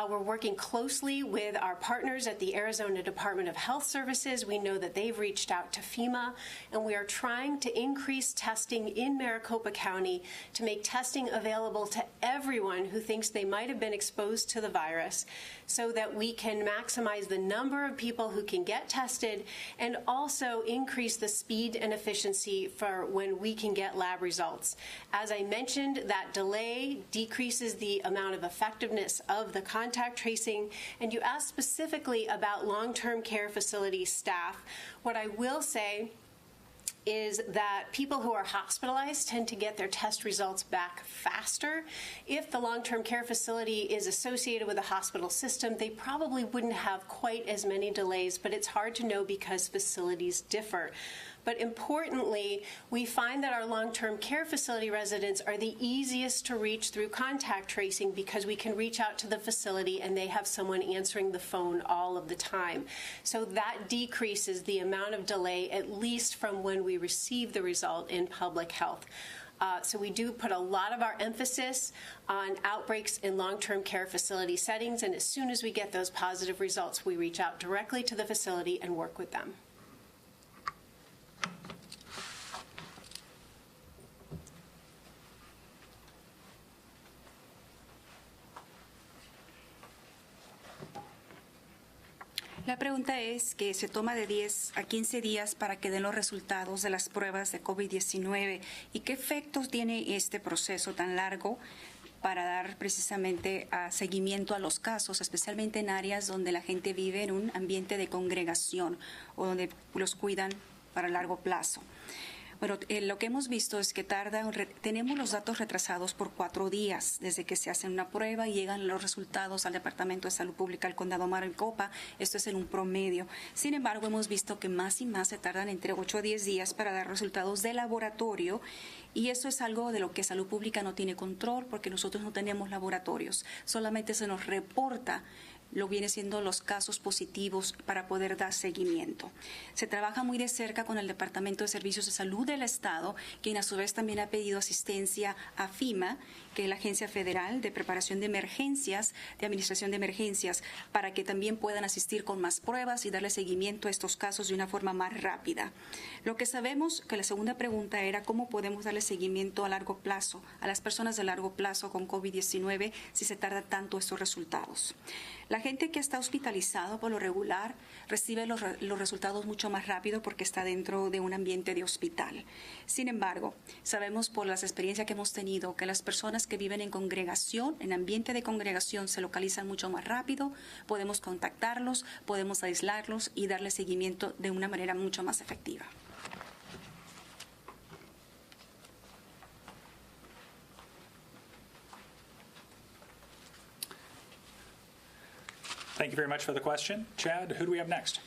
We're working closely with our partners at the Arizona Department of Health Services. We know that they've reached out to FEMA, and we are trying to increase testing in Maricopa County to make testing available to everyone who thinks they might have been exposed to the virus, so that we can maximize the number of people who can get tested and also increase the speed and efficiency for when we can get lab results. As I mentioned, that delay decreases the amount of effectiveness of the contact tracing, and you asked specifically about long-term care facility staff. What I will say is that people who are hospitalized tend to get their test results back faster. If the long-term care facility is associated with a hospital system, they probably wouldn't have quite as many delays, but it's hard to know because facilities differ. But importantly, we find that our long-term care facility residents are the easiest to reach through contact tracing because we can reach out to the facility and they have someone answering the phone all of the time. So that decreases the amount of delay, at least from when we receive the result in public health. So we do put a lot of our emphasis on outbreaks in long-term care facility settings, and as soon as we get those positive results, we reach out directly to the facility and work with them. La pregunta es que se toma de 10 a 15 días para que den los resultados de las pruebas de COVID-19 y qué efectos tiene este proceso tan largo para dar precisamente seguimiento a los casos, especialmente en áreas donde la gente vive en un ambiente de congregación o donde los cuidan para largo plazo. Bueno, lo que hemos visto es que tenemos los datos retrasados por 4 días desde que se hace una prueba y llegan los resultados al Departamento de Salud Pública del Condado Maricopa. Esto es en un promedio. Sin embargo, hemos visto que más y más se tardan entre 8 a 10 días para dar resultados de laboratorio, y eso es algo de lo que Salud Pública no tiene control porque nosotros no tenemos laboratorios. Solamente se nos reporta lo viene siendo los casos positivos para poder dar seguimiento. Se trabaja muy de cerca con el Departamento de Servicios de Salud del Estado, quien a su vez también ha pedido asistencia a FEMA que es la Agencia Federal de Preparación de Emergencias, de Administración de Emergencias, para que también puedan asistir con más pruebas y darle seguimiento a estos casos de una forma más rápida. Lo que sabemos, que la segunda pregunta era cómo podemos darle seguimiento a largo plazo, a las personas de largo plazo con COVID-19 si se tarda tanto estos resultados. La gente que está hospitalizado por lo regular recibe los resultados mucho más rápido porque está dentro de un ambiente de hospital. Sin embargo, sabemos por las experiencias que hemos tenido que las personas que viven en congregación, en ambiente de congregación, se localizan mucho más rápido, podemos contactarlos, podemos aislarlos y darles seguimiento de una manera mucho más efectiva. Thank you very much for the question. Chad, who do we have next?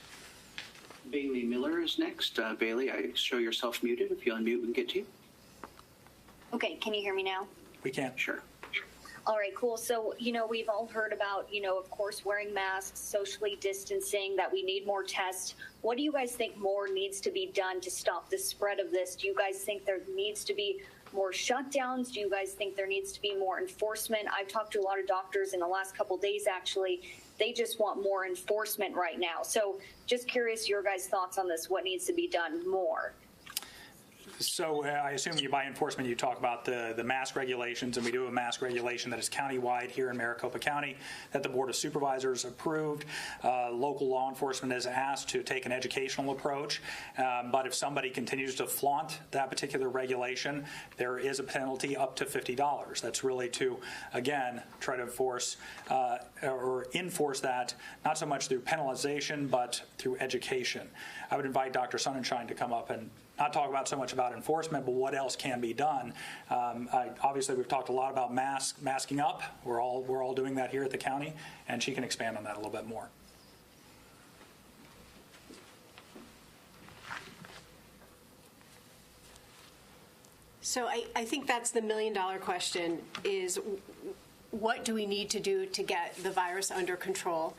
Bailey Miller is next. Bailey, I show yourself muted. If you unmute, we can get to you. Okay, can you hear me now? We can. Sure. All right, cool. So, we've all heard about, of course, wearing masks, socially distancing, that we need more tests. What do you guys think more needs to be done to stop the spread of this? Do you guys think there needs to be more shutdowns? Do you guys think there needs to be more enforcement? I've talked to a lot of doctors in the last couple of days, actually. They just want more enforcement right now. So just curious your guys' thoughts on this. What needs to be done more? So I assume by enforcement you talk about the mask regulations, and we do a mask regulation that is countywide here in Maricopa County that the Board of Supervisors approved. Local law enforcement is asked to take an educational approach, but if somebody continues to flaunt that particular regulation, there is a penalty up to $50. That's really to, again, try to enforce that, not so much through penalization, but through education. I would invite Dr. Sonnenschein to come up and not talk about so much about enforcement, but what else can be done. Obviously, we've talked a lot about masking up. We're all doing that here at the county, and she can expand on that a little bit more. So I think that's the million-dollar question, is what do we need to do to get the virus under control?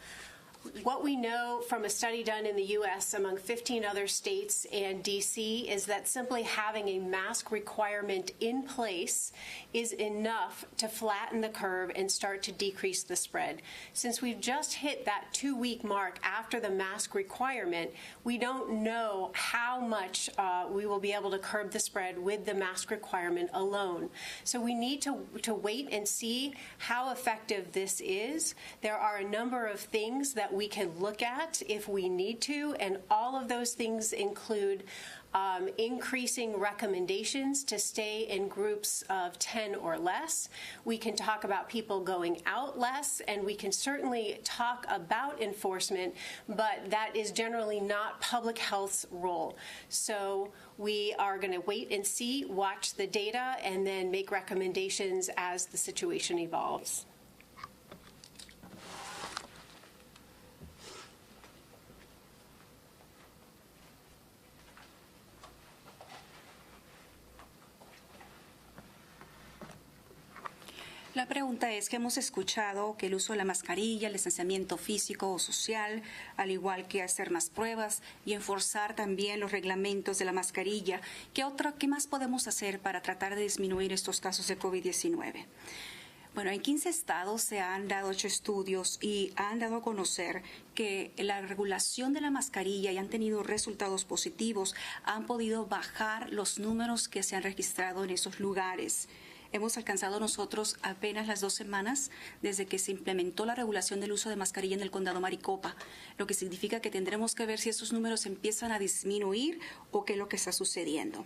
What we know from a study done in the U.S. among 15 other states and D.C. is that simply having a mask requirement in place is enough to flatten the curve and start to decrease the spread. Since we've just hit that 2-week mark after the mask requirement, we don't know how much we will be able to curb the spread with the mask requirement alone. So we need to wait and see how effective this is. There are a number of things that we can look at if we need to, and all of those things include increasing recommendations to stay in groups of 10 or less. We can talk about people going out less, and we can certainly talk about enforcement, but that is generally not public health's role. So we are going to wait and see, watch the data, and then make recommendations as the situation evolves. La pregunta es que hemos escuchado que el uso de la mascarilla, el distanciamiento físico o social, al igual que hacer más pruebas y enforzar también los reglamentos de la mascarilla. ¿Qué más podemos hacer para tratar de disminuir estos casos de COVID-19? Bueno, en 15 estados se han dado 8 estudios y han dado a conocer que la regulación de la mascarilla y han tenido resultados positivos, han podido bajar los números que se han registrado en esos lugares. Hemos alcanzado nosotros apenas las 2 semanas desde que se implementó la regulación del uso de mascarilla en el condado Maricopa, lo que significa que tendremos que ver si esos números empiezan a disminuir o qué es lo que está sucediendo.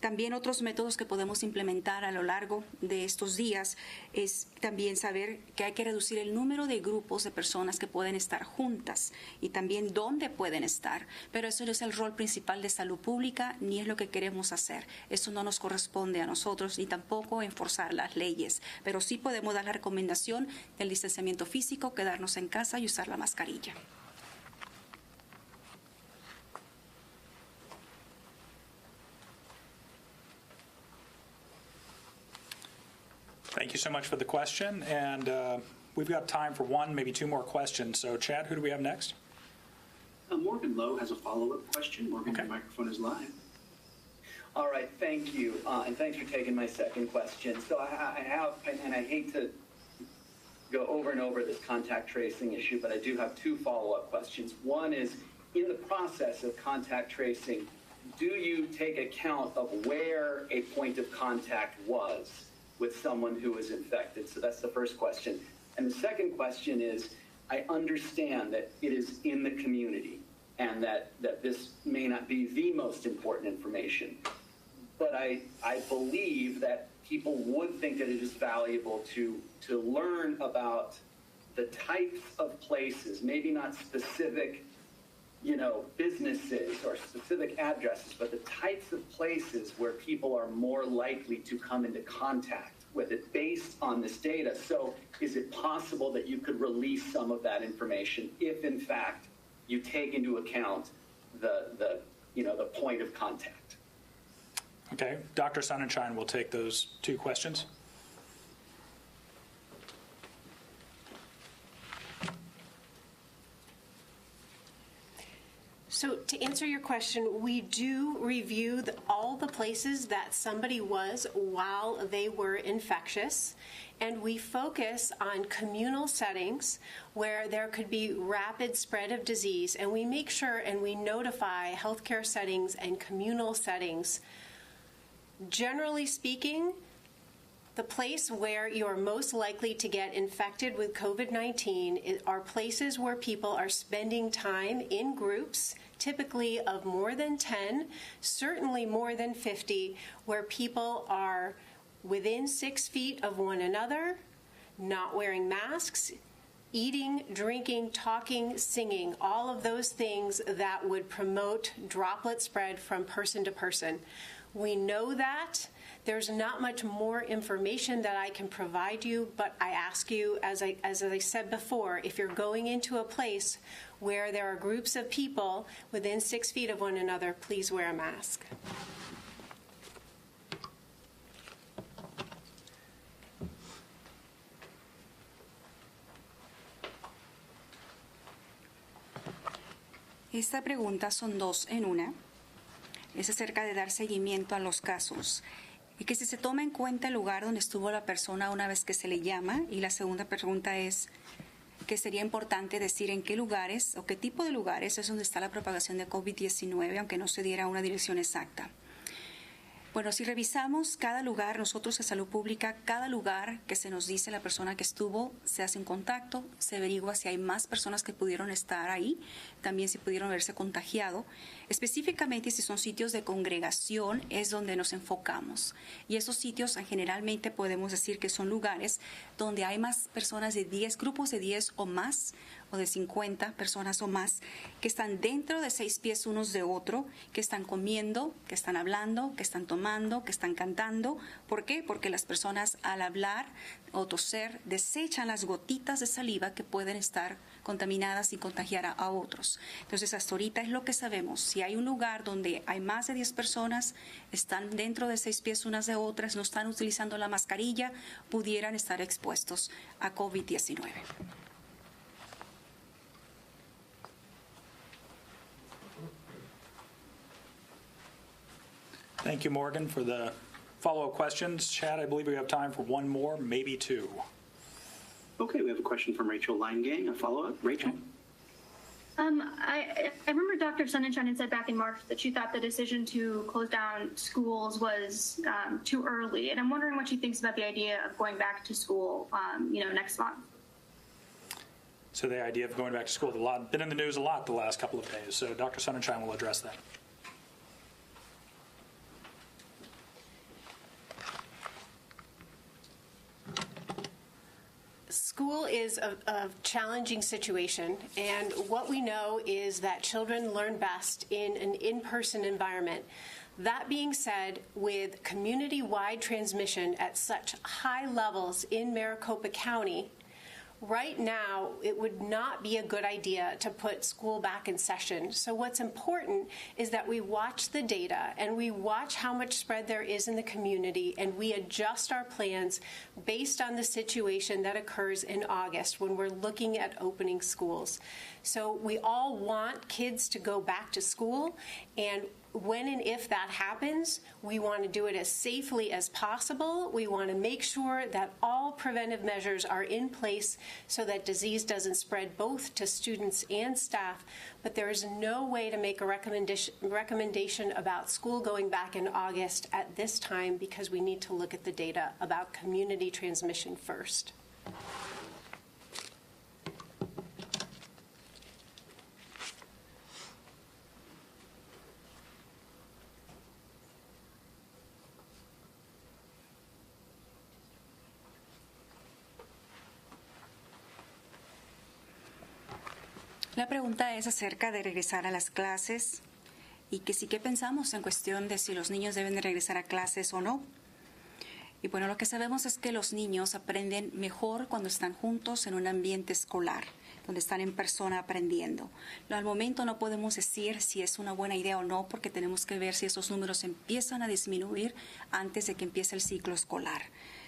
También otros métodos que podemos implementar a lo largo de estos días es también saber que hay que reducir el número de grupos de personas que pueden estar juntas y también dónde pueden estar. Pero eso no es el rol principal de salud pública ni es lo que queremos hacer. Eso no nos corresponde a nosotros ni tampoco enforzar las leyes. Pero sí podemos dar la recomendación del distanciamiento físico, quedarnos en casa y usar la mascarilla. Thank you so much for the question, and we've got time for 1, maybe 2 more questions. So, Chad, who do we have next? Morgan Lowe has a follow-up question. Morgan, okay. Your microphone is live. All right, thank you, and thanks for taking my second question. So I have, and I hate to go over and over this contact tracing issue, but I do have two follow-up questions. One is, in the process of contact tracing, do you take account of where a point of contact was with someone who was infected? So that's the first question. And the second question is, I understand that it is in the community and that this may not be the most important information, but I believe that people would think that it is valuable to learn about the types of places, maybe not specific, businesses or specific addresses, but the types of places where people are more likely to come into contact with it based on this data. So is it possible that you could release some of that information if, in fact, you take into account the point of contact? Okay, Dr. Sonnenschein will take those two questions. So to answer your question, we do review all the places that somebody was while they were infectious, and we focus on communal settings where there could be rapid spread of disease, and we make sure and we notify healthcare settings and communal settings. Generally speaking, the place where you're most likely to get infected with COVID-19 are places where people are spending time in groups, typically of more than 10, certainly more than 50, where people are within 6 feet of one another, not wearing masks, eating, drinking, talking, singing, all of those things that would promote droplet spread from person to person. We know that. There's not much more information that I can provide you, but I ask you, as I said before, if you're going into a place where there are groups of people within 6 feet of one another, please wear a mask. Esta pregunta son dos en una. Es acerca de dar seguimiento a los casos. Y que si se toma en cuenta el lugar donde estuvo la persona una vez que se le llama. Y la segunda pregunta es que sería importante decir en qué lugares o qué tipo de lugares es donde está la propagación de COVID-19, aunque no se diera una dirección exacta. Bueno, si revisamos cada lugar, nosotros en Salud Pública, cada lugar que se nos dice la persona que estuvo, se hace un contacto, se averigua si hay más personas que pudieron estar ahí, también si pudieron haberse contagiado. Específicamente, si son sitios de congregación, es donde nos enfocamos. Y esos sitios, generalmente, podemos decir que son lugares donde hay más personas de 10, grupos de 10 o más, o de 50 personas o más, que están dentro de 6 pies unos de otro, que están comiendo, que están hablando, que están tomando, que están cantando. ¿Por qué? Porque las personas al hablar o toser desechan las gotitas de saliva que pueden estar contaminadas y contagiar a otros. Entonces, hasta ahorita es lo que sabemos. Si hay un lugar donde hay más de 10 personas, están dentro de 6 pies unas de otras, no están utilizando la mascarilla, pudieran estar expuestos a COVID-19. Thank you, Morgan, for the follow-up questions. Chad, I believe we have time for one more, maybe two. Okay, we have a question from Rachel Leingang, a follow-up. Rachel? I remember Dr. Sonnenschein had said back in March that she thought the decision to close down schools was too early, and I'm wondering what she thinks about the idea of going back to school, next month. So the idea of going back to school, been in the news a lot the last couple of days, so Dr. Sonnenschein will address that. School is a challenging situation, and what we know is that children learn best in an in-person environment. That being said, with community-wide transmission at such high levels in Maricopa County, right now, it would not be a good idea to put school back in session. So what's important is that we watch the data and we watch how much spread there is in the community, and we adjust our plans based on the situation that occurs in August when we're looking at opening schools. So we all want kids to go back to school, and when and if that happens, we want to do it as safely as possible. We want to make sure that all preventive measures are in place so that disease doesn't spread both to students and staff. But there is no way to make a recommendation about school going back in August at this time, because we need to look at the data about community transmission first. La pregunta es acerca de regresar a las clases y que sí que pensamos en cuestión de si los niños deben de regresar a clases o no. Y bueno, lo que sabemos es que los niños aprenden mejor cuando están juntos en un ambiente escolar, donde están en persona aprendiendo. Al momento no podemos decir si es una buena idea o no, porque tenemos que ver si esos números empiezan a disminuir antes de que empiece el ciclo escolar.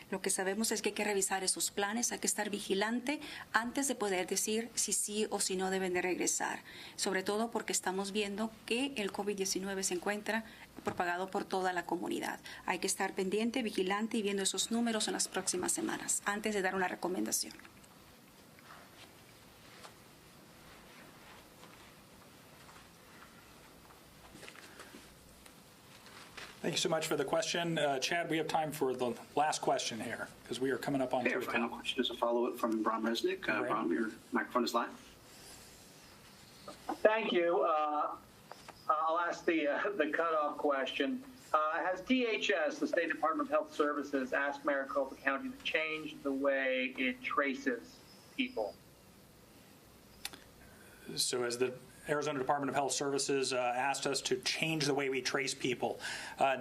Lo que sabemos es que hay que revisar esos planes, hay que estar vigilante antes de poder decir si sí o si no deben de regresar, sobre todo porque estamos viendo que el COVID-19 se encuentra propagado por toda la comunidad. Hay que estar pendiente, vigilante y viendo esos números en las próximas semanas antes de dar una recomendación. Thank you so much for the question. Chad, we have time for the last question here, because we are coming up on Okay, our final question is a follow-up from Bram Resnick. Bram, your microphone is live. Thank you. I'll ask the cutoff question. Has DHS, the State Department of Health Services, asked Maricopa County to change the way it traces people? So as the Arizona Department of Health Services asked us to change the way we trace people.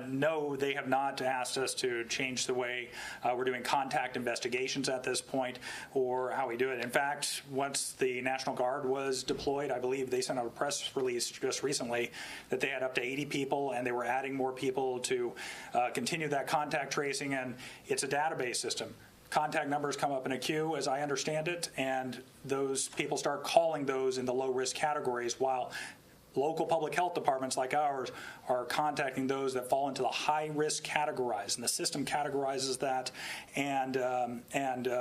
No, they have not asked us to change the way we're doing contact investigations at this point, or how we do it. In fact, once the National Guard was deployed, I believe they sent out a press release just recently that they had up to 80 people, and they were adding more people to continue that contact tracing, and it's a database system. Contact numbers come up in a queue, as I understand it, and those people start calling those in the low-risk categories, while local public health departments like ours are contacting those that fall into the high-risk categorized, and the system categorizes that and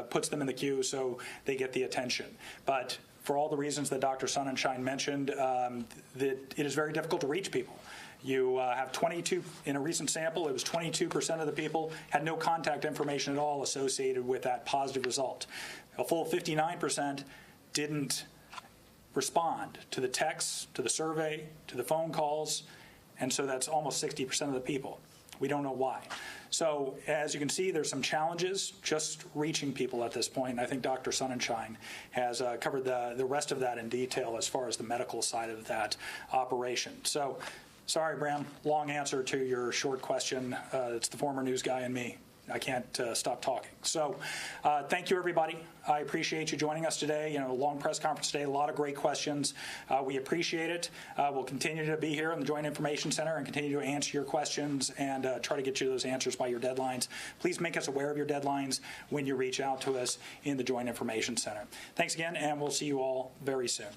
puts them in the queue so they get the attention. But for all the reasons that Dr. Sonnenschein mentioned, that it is very difficult to reach people. You have 22, in a recent sample, it was 22% of the people had no contact information at all associated with that positive result. A full 59% didn't respond to the texts, to the survey, to the phone calls, and so that's almost 60% of the people. We don't know why. So as you can see, there's some challenges just reaching people at this point. And I think Dr. Sonnenschein has covered the rest of that in detail as far as the medical side of that operation. So sorry, Bram, long answer to your short question. It's the former news guy and me. I can't stop talking. So thank you, everybody. I appreciate you joining us today. A long press conference today, a lot of great questions. We appreciate it. We'll continue to be here in the Joint Information Center and continue to answer your questions and try to get you those answers by your deadlines. Please make us aware of your deadlines when you reach out to us in the Joint Information Center. Thanks again, and we'll see you all very soon.